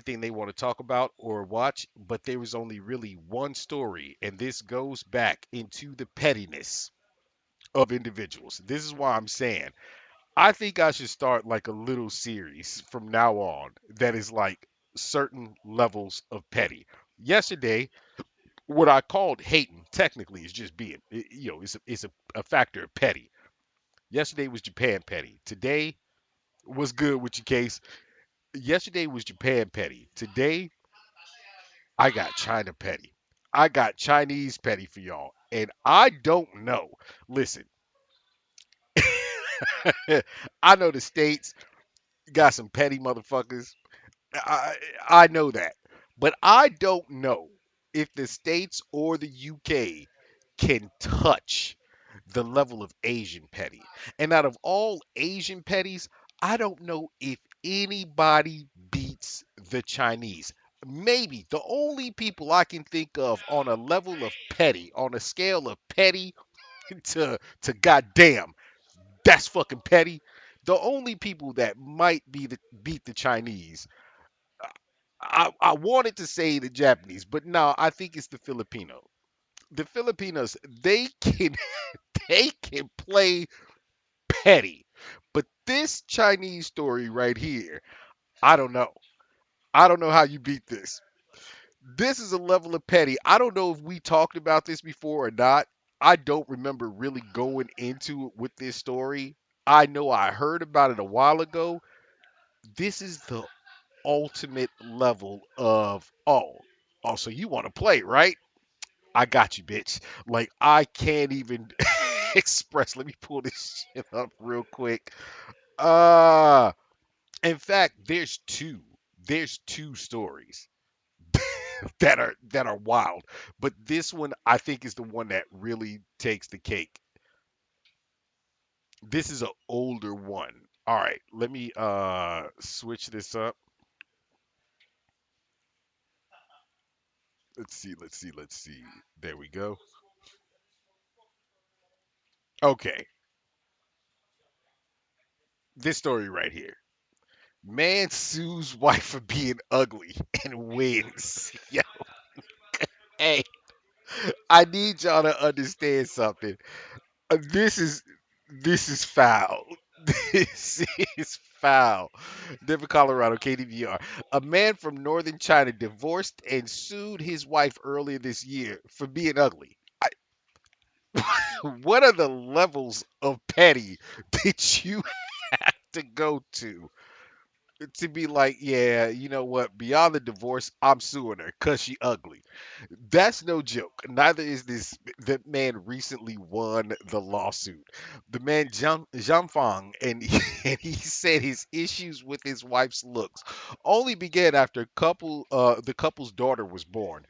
anything they want to talk about or watch, but there was only really one story, and this goes back into the pettiness of individuals. This is why I'm saying I think I should start like a little series from now on that is like certain levels of petty. Yesterday, what I called hating technically is just being, it's a factor of petty. Yesterday was Japan petty. Today was good with your case. Yesterday was Japan petty. Today I got China petty. I got Chinese petty for y'all. And I don't know. Listen, I know the states got some petty motherfuckers. I I know that. But I don't know if the states or the UK can touch the level of Asian petty. And out of all Asian petties, I don't know if anybody beats the Chinese. Maybe the only people I can think of on a level of petty, on a scale of petty to goddamn, that's fucking petty. The only people that might beat the Chinese, I wanted to say the Japanese, but no, I think it's the Filipino. The Filipinos, they can they can play petty. But this Chinese story right here, I don't know. I don't know how you beat this. This is a level of petty. I don't know if we talked about this before or not. I don't remember really going into it with this story. I know I heard about it a while ago. This is the ultimate level of, oh, so you want to play, right? I got you, bitch. Like I can't even express. Let me pull this shit up real quick. Uh in fact, there's two. There's two stories that are wild, but this one I think is the one that really takes the cake. This is an older one. All right, let me switch this up. Let's see. There we go. Okay, this story right here. Man sues wife for being ugly and wins. Yeah, hey, I need y'all to understand something. This is this is foul. This is foul. Denver, Colorado, KDVR. A man from northern China divorced and sued his wife earlier this year for being ugly. What are the levels of petty that you have to go to be like, yeah, you know what? Beyond the divorce, I'm suing her because she ugly. That's no joke. Neither is this. The man recently won the lawsuit. The man Zhang Fang, and and he said his issues with his wife's looks only began after the couple's daughter was born.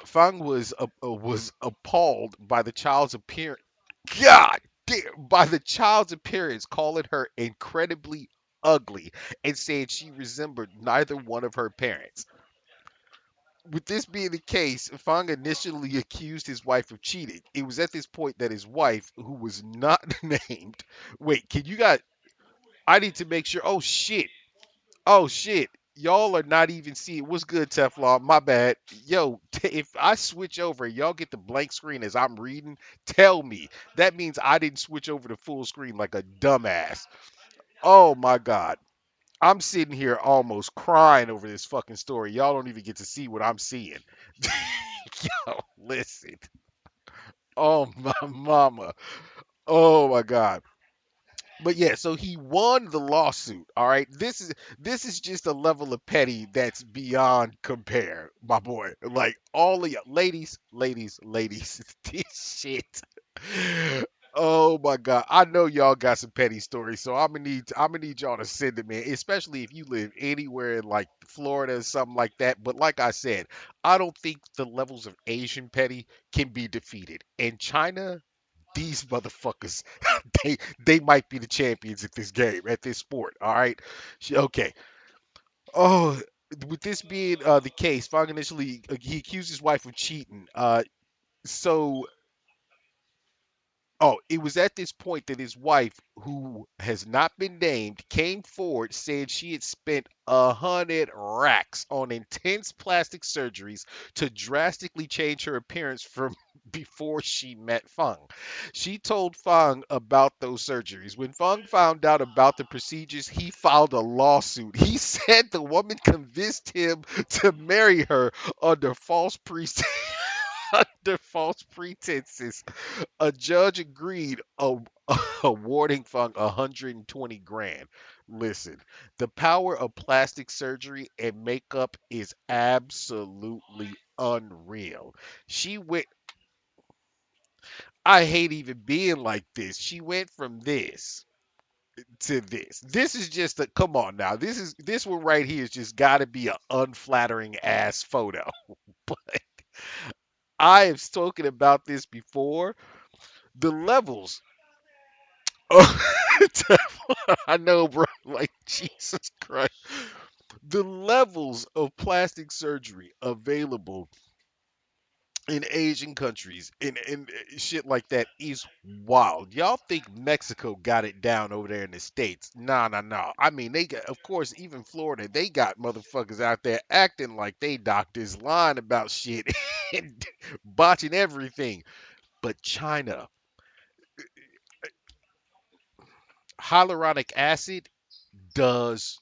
Fang was appalled by the child's appearance. God damn, by the child's appearance, calling her incredibly ugly and saying she resembled neither one of her parents. With this being the case, Fang initially accused his wife of cheating. It was at this point that his wife, who was not named, wait, can you guys? I need to make sure. Oh shit! Oh shit! Y'all are not even seeing what's good, Teflon. My bad. Yo, if I switch over, y'all get the blank screen as I'm reading. Tell me that means I didn't switch over to full screen like a dumbass. Oh my god. I'm sitting here almost crying over this fucking story. Y'all don't even get to see what I'm seeing. Yo, listen. Oh my mama. Oh my god. But yeah, so he won the lawsuit. All right. This is just a level of petty that's beyond compare, my boy. Like all of you ladies, this shit. Oh my god. I know y'all got some petty stories, so I'm gonna need y'all to send them in, especially if you live anywhere in like Florida or something like that. But like I said, I don't think the levels of Asian petty can be defeated. And China, these motherfuckers, they might be the champions at this game, at this sport. All right. Okay. Oh, with this being the case, Fong initially he accused his wife of cheating. So Oh, it was at this point that his wife, who has not been named, came forward saying she had spent 100 racks on intense plastic surgeries to drastically change her appearance from before she met Fung. She told Fung about those surgeries. When Fung found out about the procedures, he filed a lawsuit. He said the woman convinced him to marry her under false under false pretenses. A judge agreed, awarding Funk 120 grand. Listen, the power of plastic surgery and makeup is absolutely unreal. She went, I hate even being like this. She went from this to this. This is just a, come on now. This one right here is just got to be an unflattering ass photo. But I have spoken about this before. The levels. I know, bro. Like, Jesus Christ. The levels of plastic surgery available in Asian countries and shit like that is wild. Y'all think Mexico got it down over there in the States? Nah, nah, nah. I mean, they got, of course, even Florida, they got motherfuckers out there acting like they doctors, lying about shit and botching everything. But China, hyaluronic acid does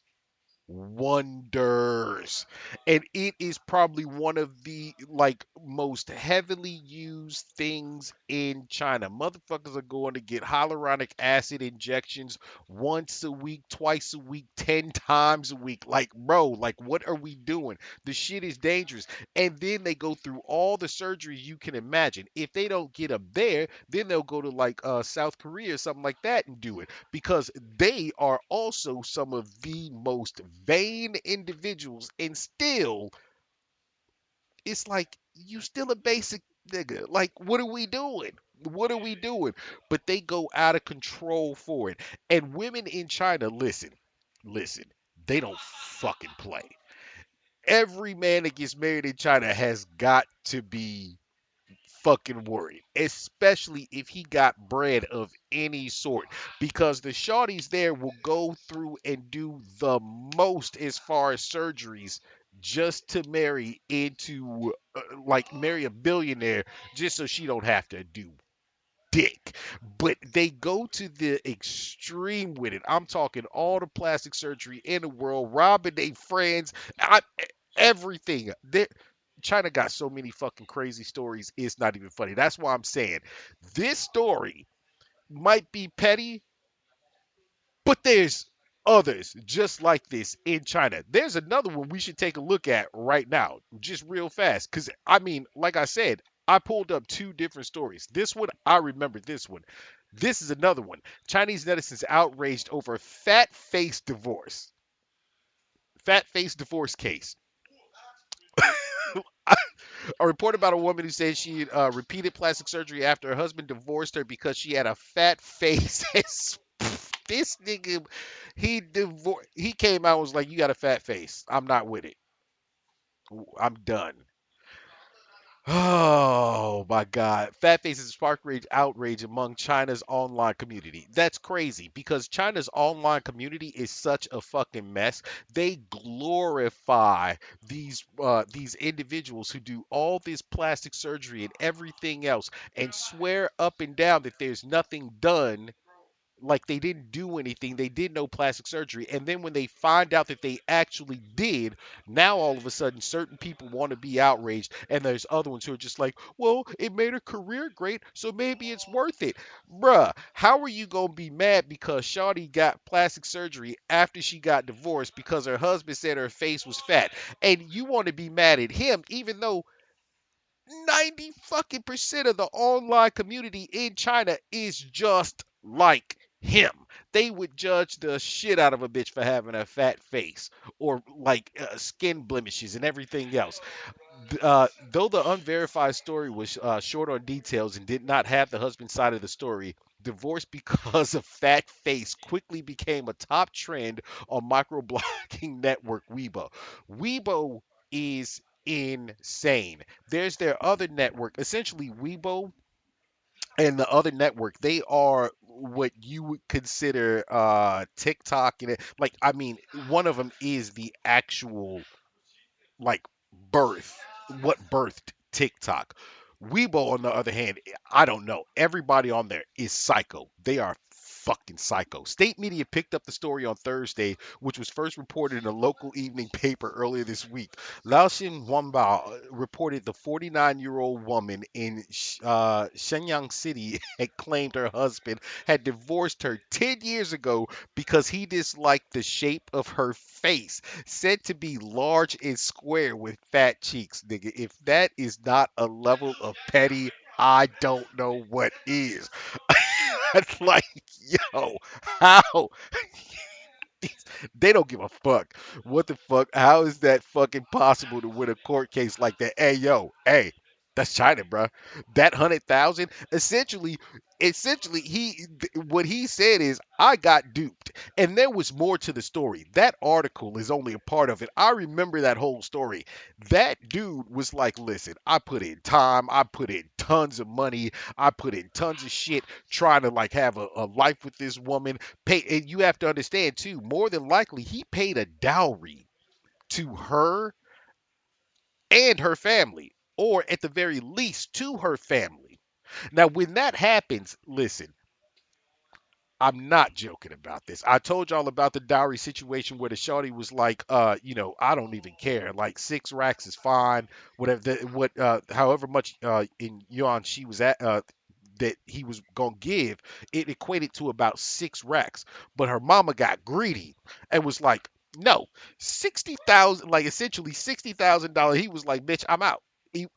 wonders, and it is probably one of the like most heavily used things in China. Motherfuckers are going to get hyaluronic acid injections once a week, twice a week, 10 times a week. Like, bro, like, what are we doing? The shit is dangerous. And then they go through all the surgeries you can imagine. If they don't get them there, then they'll go to like South Korea or something like that and do it, because they are also some of the most vain individuals, and still it's like you still a basic nigga. Like, what are we doing? What are we doing? But they go out of control for it. And women in China, listen, they don't fucking play. Every man that gets married in China has got to be fucking worried, especially if he got bread of any sort, because the shorties there will go through and do the most as far as surgeries just to marry into like marry a billionaire just so she don't have to do dick. But they go to the extreme with it. I'm talking all the plastic surgery in the world, robbing their friends, everything. China got so many fucking crazy stories. It's not even funny. That's why I'm saying this story might be petty, but there's others just like this in China. There's another one we should take a look at right now, just real fast. Because, I mean, like I said, I pulled up two different stories. This one, I remember this one. This is another one. Chinese netizens outraged over fat face divorce. Fat face divorce case. A report about a woman who said she had repeated plastic surgery after her husband divorced her because she had a fat face. This nigga, he came out and was like, "You got a fat face. I'm not with it. I'm done." Oh my God. Fat faces spark outrage among China's online community. That's crazy because China's online community is such a fucking mess. They glorify these individuals who do all this plastic surgery and everything else and swear up and down that there's nothing done, like they didn't do anything, they did no plastic surgery, and then when they find out that they actually did, now all of a sudden certain people want to be outraged, and there's other ones who are just like, well, it made her career great, so maybe it's worth it. Bruh, how are you gonna be mad because Shawty got plastic surgery after she got divorced because her husband said her face was fat, and you want to be mad at him even though 90 fucking percent of the online community in China is just like him. They would judge the shit out of a bitch for having a fat face or like skin blemishes and everything else. Though the unverified story was short on details and did not have the husband's side of the story, divorce because of fat face quickly became a top trend on microblogging network Weibo. Weibo is insane. There's their other network. Essentially, Weibo and the other network, they are what you would consider TikTok, and like, I mean, one of them is the actual, like, birth, what birthed TikTok. Weibo, on the other hand, I don't know. Everybody on there is psycho. They are fucking psycho. State media picked up the story on Thursday, which was first reported in a local evening paper earlier this week. Laotian Wamba reported the 49-year-old woman in Shenyang City had claimed her husband had divorced her 10 years ago because he disliked the shape of her face, said to be large and square with fat cheeks. Nigga, if that is not a level of petty, I don't know what is. It's like, yo, how? They don't give a fuck. What the fuck? How is that fucking possible to win a court case like that? Hey, yo, hey, that's China, bro. That 100,000, essentially, what he said is, I got duped, and there was more to the story. That article is only a part of it. I remember that whole story. That dude was like, listen, I put in time, I put in tons of money, I put in tons of shit trying to like have a life with this woman. Pay, and you have to understand too, more than likely he paid a dowry to her and her family, or at the very least to her family. Now when that happens, listen, I'm not joking about this. I told y'all about the dowry situation where the shorty was like, I don't even care. Like 6 racks is fine. Whatever however much in yuan she was at, that he was gonna give, it equated to about 6 racks. But her mama got greedy and was like, no, 60,000, like essentially $60,000. He was like, bitch, I'm out.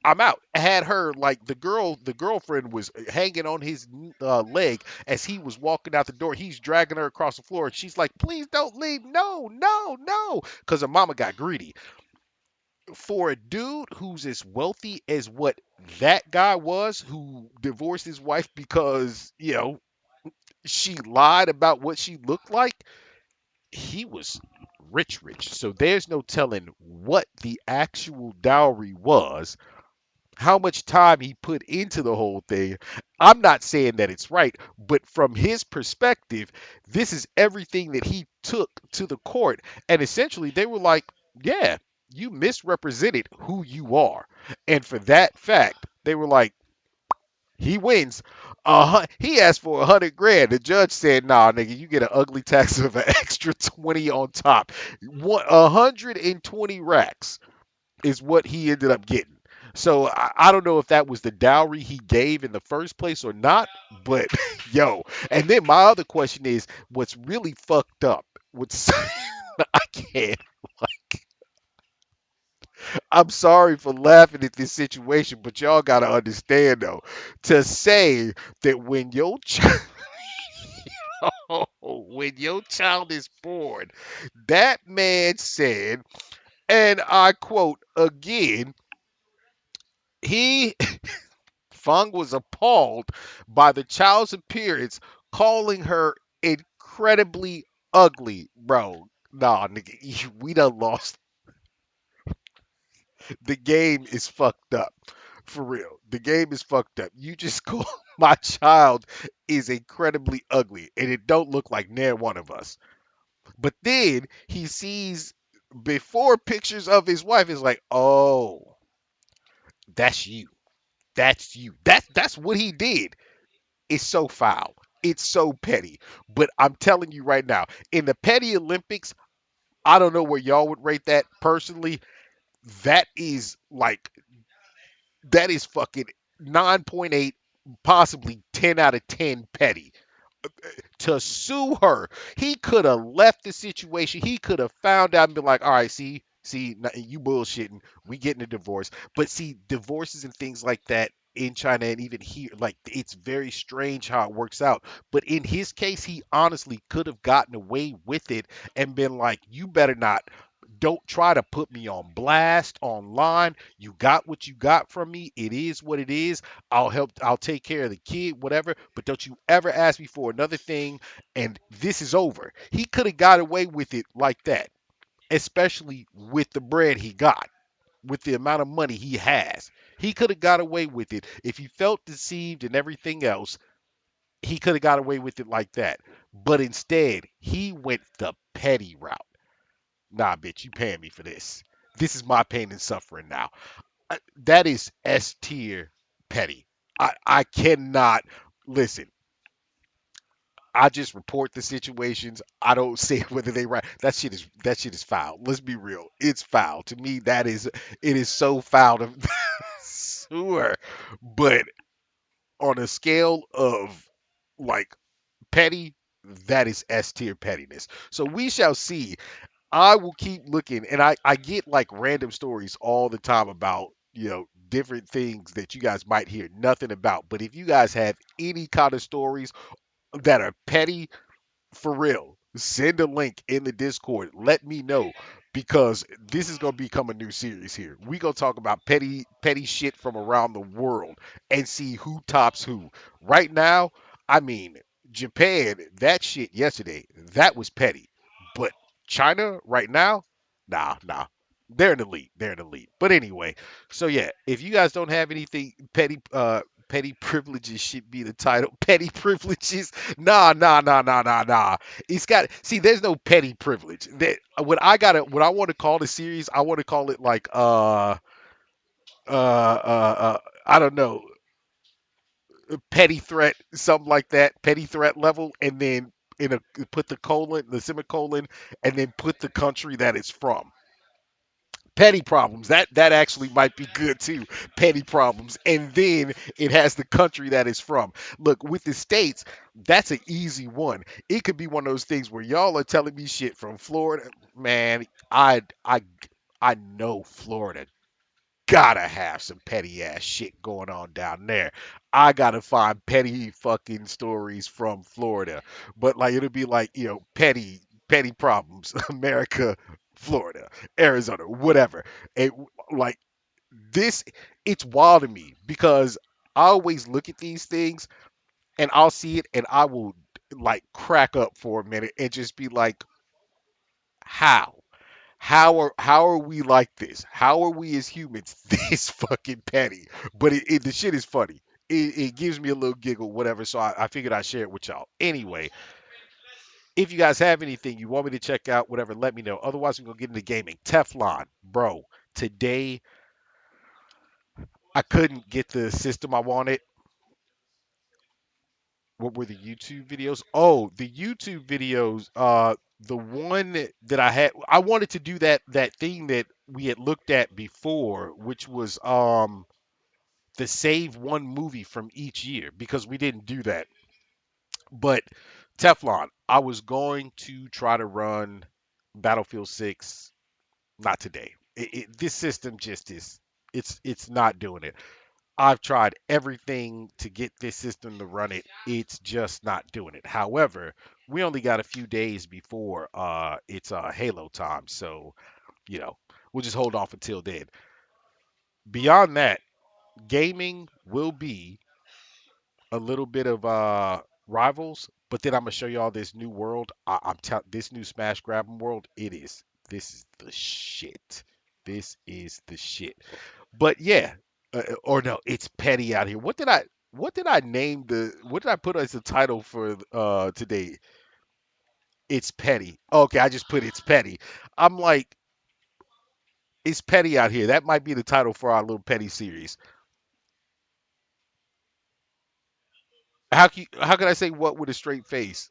I'm out. Had her like the girlfriend was hanging on his leg as he was walking out the door. He's dragging her across the floor, and she's like, "Please don't leave. No, no, no," because her mama got greedy. For a dude who's as wealthy as what that guy was, who divorced his wife because she lied about what she looked like, he was rich, rich. So there's no telling what the actual dowry was, how much time he put into the whole thing. I'm not saying that it's right, but from his perspective, this is everything that he took to the court. And essentially, they were like, yeah, you misrepresented who you are. And for that fact, they were like, he wins. He asked for 100 grand. The judge said, "Nah, nigga, you get an ugly tax of an extra 20 on top. 120 racks is what he ended up getting." So I don't know if that was the dowry he gave in the first place or not, but yo. And then my other question is, what's really fucked up? What's I can't. I'm sorry for laughing at this situation, but y'all gotta understand though, to say that when your child, when your child is born, that man said, and I quote again, he Fung was appalled by the child's appearance, calling her incredibly ugly. Bro, nah, nigga, we done lost. The game is fucked up. For real. The game is fucked up. You just call my child is incredibly ugly, and it don't look like near one of us. But then he sees before pictures of his wife is like, oh, that's you. That's you. That's what he did. It's so foul. It's so petty. But I'm telling you right now, in the petty Olympics, I don't know where y'all would rate that personally. That is like, that is fucking 9.8, possibly 10 out of 10 petty to sue her. He could have left the situation. He could have found out and been like, all right, see, you bullshitting. We getting a divorce. But see, divorces and things like that in China and even here, like it's very strange how it works out. But in his case, he honestly could have gotten away with it and been like, you better not. Don't try to put me on blast online. You got what you got from me. It is what it is. I'll take care of the kid, whatever, but don't you ever ask me for another thing, and this is over. He could have got away with it like that, especially with the bread he got, with the amount of money he has. He could have got away with it if he felt deceived and everything else. He could have got away with it like that. But instead, he went the petty route. Nah, bitch, you paying me for this. This is my pain and suffering now. That is S tier petty. I cannot listen. I just report the situations. I don't say whether they right. That shit is foul. Let's be real. It's foul. To me, it is so foul to sewer. But on a scale of like petty, that is S tier pettiness. So we shall see. I will keep looking, and I get like random stories all the time about different things that you guys might hear nothing about. But if you guys have any kind of stories that are petty, for real, send a link in the Discord. Let me know because this is gonna become a new series here. We gonna talk about petty shit from around the world and see who tops who. Right now, I mean, Japan, that shit yesterday, that was petty. But China right now, nah. They're an elite. They're an elite. But anyway, so yeah, if you guys don't have anything petty privileges should be the title. Petty privileges. Nah. It's got see. There's no petty privilege. That what I want to call the series. I want to call it like I don't know, petty threat, something like that. Petty threat level, and then in a put the semicolon, and then put the country that it's from. Petty problems. That actually might be good too. Petty problems, and then it has the country that it's from. Look, with the states, that's an easy one. It could be one of those things where y'all are telling me shit from Florida. Man, I know Florida gotta have some petty ass shit going on down there. I gotta find petty fucking stories from Florida. But like it'll be like, petty problems. America, Florida, Arizona, whatever. And like this, it's wild to me because I always look at these things and I'll see it and I will like crack up for a minute and just be like, how? How are we like this? How are we as humans this fucking petty? But the shit is funny. It gives me a little giggle, whatever. So I figured I'd share it with y'all. Anyway, if you guys have anything you want me to check out, whatever, let me know. Otherwise, we're gonna get into gaming. Teflon, bro. Today I couldn't get the system I wanted. What were the YouTube videos? Oh, the YouTube videos. The one that I had, I wanted to do that thing that we had looked at before, which was the save one movie from each year because we didn't do that. But Teflon, I was going to try to run Battlefield 6. Not today. This system just is. It's not doing it. I've tried everything to get this system to run it. It's just not doing it. However, we only got a few days before it's Halo time, so you know we'll just hold off until then. Beyond that, gaming will be a little bit of rivals, but then I'm gonna show y'all this new world. This new Smash Grabbing world. This is the shit. This is the shit. But yeah, or no, it's petty out here. What did I name the what did I put as the title for today? It's petty. Okay, I just put it's petty. I'm like, it's petty out here. That might be the title for our little petty series. How can I say what with a straight face?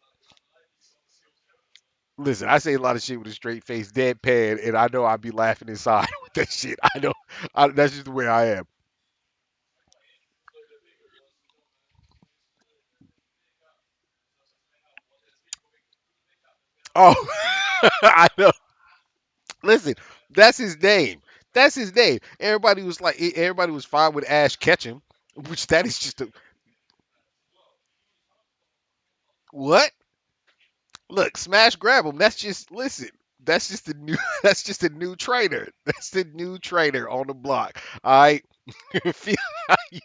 Listen, I say a lot of shit with a straight face, deadpan, and I know I'd be laughing inside with that shit. That's just the way I am. Oh, I know. Listen, that's his name. That's his name. Everybody was fine with Ash Ketchum, which that is just a what? Look, smash grab him. That's just listen. That's just the new. That's just a new trainer. That's the new trainer on the block. I feel how you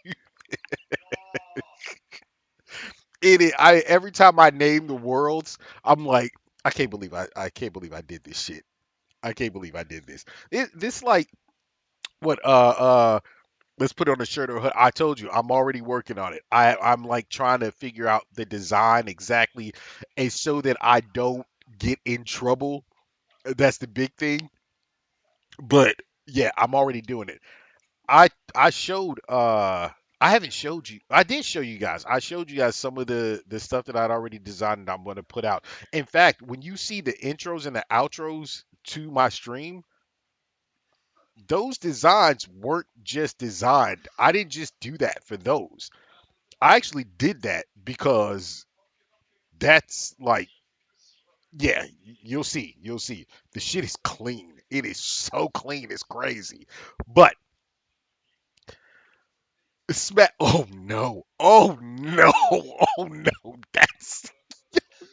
I every time I name the worlds, I'm like, I can't believe I did this shit. I can't believe I did this. This like what Let's put on a shirt or a hood. I told you, I'm already working on it. I'm like trying to figure out the design exactly, and so that I don't get in trouble. That's the big thing. But yeah, I'm already doing it. I showed I haven't showed you. I did show you guys. I showed you guys some of the stuff that I'd already designed and I'm going to put out. In fact, when you see the intros and the outros to my stream, those designs weren't just designed. I didn't just do that for those. I actually did that because that's like, yeah, you'll see. You'll see. The shit is clean. It is so clean. It's crazy. But smack. Oh no. Oh no. Oh no. That's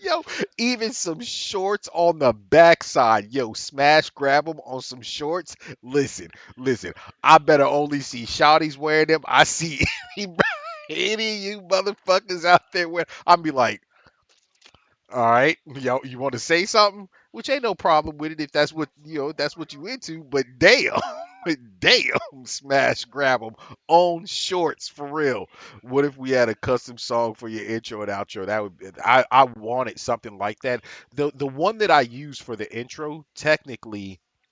yo. Even some shorts on the backside. Yo, smash grab them on some shorts. Listen, listen. I better only see shawties wearing them. I see any, any of you motherfuckers out there wearing. I'm be like, all right, yo, you want to say something? Which ain't no problem with it if that's what that's what you into. But damn, damn, smash grab them on shorts for real. What if we had a custom song for your intro and outro? That would I wanted something like that. The one that I use for the intro, technically.